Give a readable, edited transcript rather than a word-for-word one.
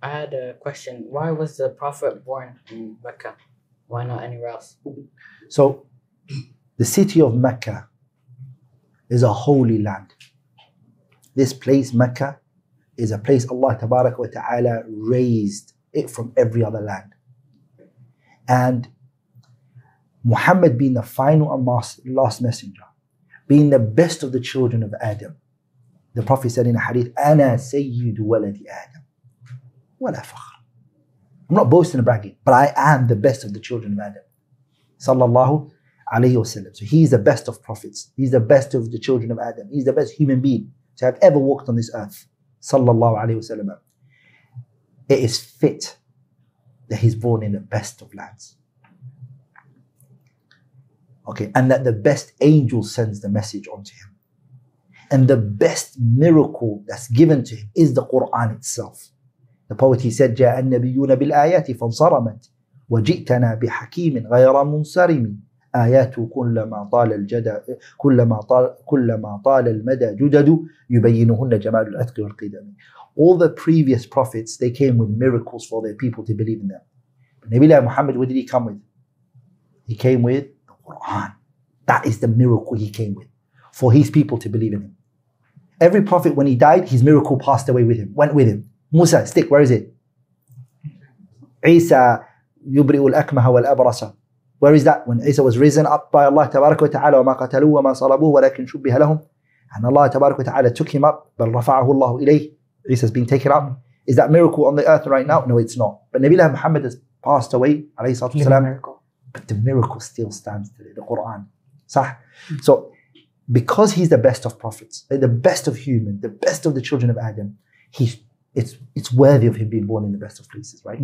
I had a question. Why was the Prophet born in Mecca? Why not anywhere else? So, the city of Mecca is a holy land. This place, Mecca, is a place Allah Tabarak wa Ta'ala raised it from every other land. And Muhammad being the final and last messenger, being the best of the children of Adam, the Prophet said in a hadith, "Ana sayyidu waladi Adam, wala fakhr." I'm not boasting and bragging, but I am the best of the children of Adam. Sallallahu alayhi wasallam. So he's the best of prophets. He's the best of the children of Adam. He's the best human being to have ever walked on this earth. Sallallahu alayhi wasallam. It is fit that he's born in the best of lands. Okay, and that the best angel sends the message onto him. And the best miracle that's given to him is the Quran itself. The poet, he said, جاء النبيون بالآيات فانصرمت وجئتنا بحكيم غير منصرم آياته كلما طال المدى جدد يبينهن جمال العتق والقدم. All the previous prophets, they came with miracles for their people to believe in them. But Nabi Muhammad, what did he come with? He came with the Quran. That is the miracle he came with for his people to believe in him. Every prophet, when he died, his miracle passed away with him, went with him. Musa, stick, where is it? Isa, yubri'ul akmaha wal abrasa. Where is that? When Isa was risen up by Allah Tabarak wa Ta'ala, وَمَا قَتَلُوهُ وَمَا صَلَبُوهُ وَلَكِنْ شُبِّهَ لَهُمْ. And Allah Tabarak wa Ta'ala took him up, بَلْ رَفَعَهُ اللَّهُ إِلَيْهِ. Isa's been taken up. Is that miracle on the earth right now? No, it's not. But Nabi Muhammad has passed away, alayhi salatu wasalam. But the miracle still stands today, the Quran. Sah? So, because he's the best of prophets, the best of humans, the best of the children of Adam, it's worthy of him being born in the best of places, right?